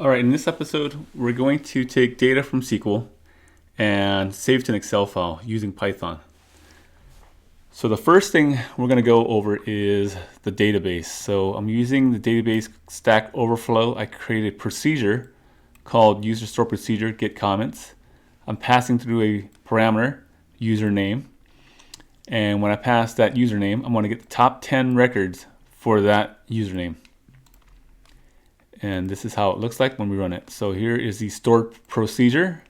All right, in this episode, we're going to take data from SQL and save it to an Excel file using Python. So the first thing we're going to go over is the database. So I'm using the database Stack Overflow. I created a procedure called user store procedure get comments. I'm passing through a parameter, username. And when I pass that username, I'm going to get the top 10 records for that username. And this is how it looks like when we run it. So here is the stored procedure.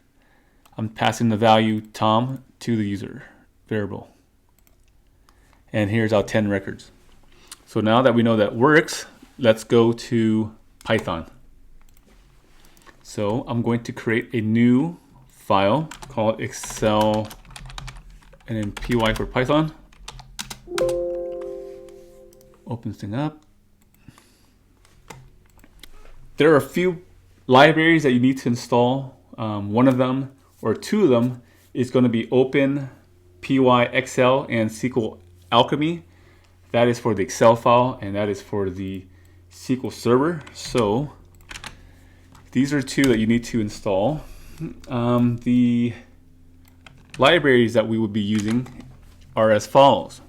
I'm passing the value Tom to the user variable. And here's our 10 records. So now that we know that works, let's go to Python. So I'm going to create a new file called Excel and then py for Python. Open this thing up. There are a few libraries that you need to install. One of them or two of them is going to be Open, PyXL, and SQL Alchemy. That is for the Excel file, and that is for the SQL Server. So these are two that you need to install. The libraries that we would be using are as follows.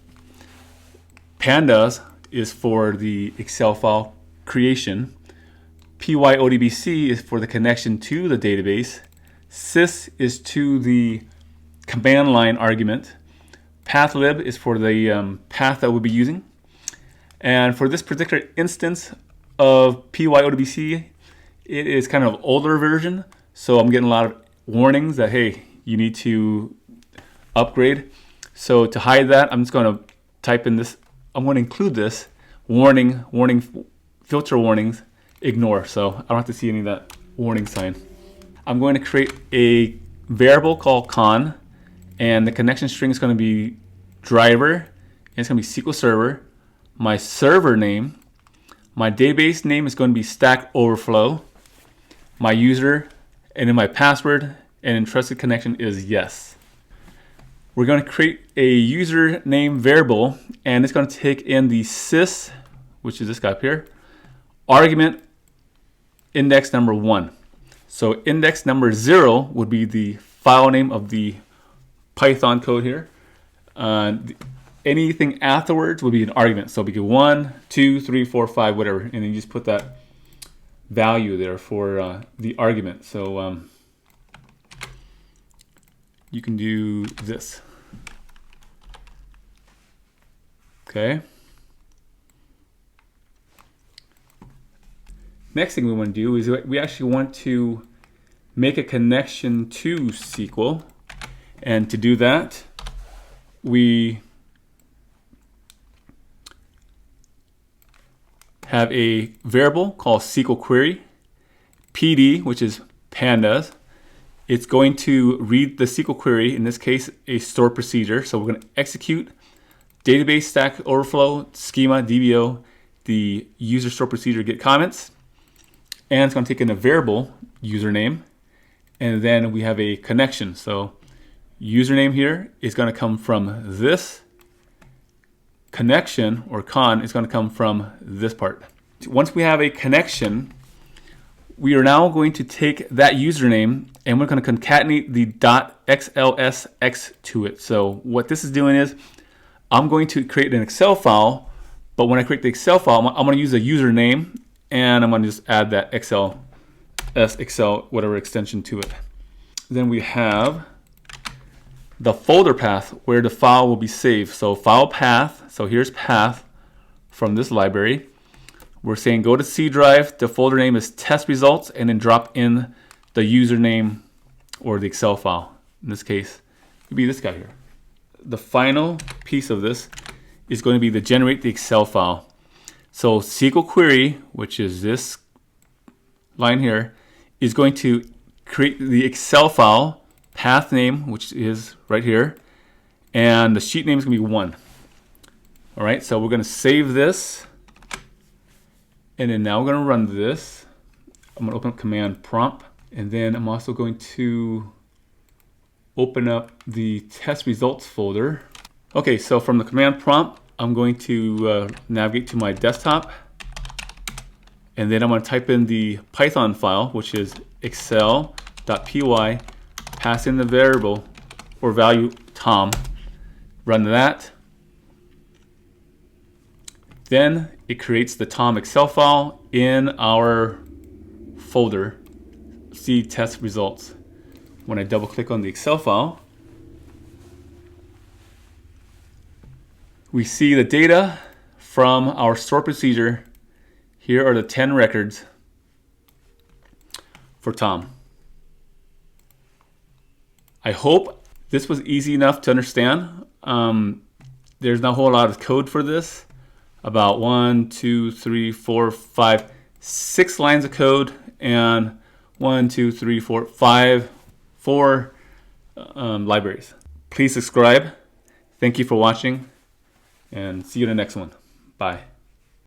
Pandas is for the Excel file creation. PyODBC is for the connection to the database. SIS is to the command line argument. Pathlib is for the path that we'll be using. And for this particular instance of PyODBC, it is kind of older version. So I'm getting a lot of warnings that, hey, you need to upgrade. So to hide that, I'm just going to type in this. I'm going to include this warning, filter warnings, ignore. So I don't have to see any of that warning sign. I'm going to create a variable called con, and the connection string is going to be driver, and it's going to be SQL Server. My server name, my database name is going to be Stack Overflow. My user, and then my password, and then trusted connection is yes. We're going to create a username variable, and it's going to take in the sys, which is this guy up here, argument index number 1. So index number 0 would be the file name of the Python code here. Anything afterwards would be an argument. So we get 1, 2, 3, 4, 5, whatever, and then you just put that value there for the argument. So you can do this. Okay. Next thing we want to do is we actually want to make a connection to SQL. And to do that, we have a variable called SQL query, PD, which is pandas. It's going to read the SQL query, in this case, a store procedure. So we're going to execute database Stack Overflow, schema, DBO, the user store procedure get comments. And it's going to take in a variable username, and then we have a connection. So username here is going to come from this connection, or con is going to come from this part. Once we have a connection, we are now going to take that username and we're going to concatenate the .xlsx to it. So what this is doing is I'm going to create an Excel file, but when I create the Excel file, I'm going to use a username, and I'm going to just add that Excel, whatever extension to it. Then we have the folder path where the file will be saved. So file path, so here's path from this library. We're saying go to C drive, the folder name is test results, and then drop in the username or the Excel file. In this case, it would be this guy here. The final piece of this is going to be to generate the Excel file. So SQL query, which is this line here, is going to create the Excel file, path name, which is right here, and the sheet name is going to be 1. All right, so we're going to save this, and then now we're going to run this. I'm going to open up command prompt, and then I'm also going to open up the test results folder. Okay, so from the command prompt, I'm going to navigate to my desktop, And then I'm going to type in the Python file, which is excel.py, pass in the variable or value Tom, run that. Then it creates the Tom Excel file in our folder, see test results. When I double click on the Excel file, we see the data from our store procedure. Here are the 10 records for Tom. I hope this was easy enough to understand. There's not a whole lot of code for this. About 1, 2, 3, 4, 5, 6 lines of code, and 1, 2, 3, 4, 5, 4 libraries. Please subscribe. Thank you for watching, and see you in the next one. Bye.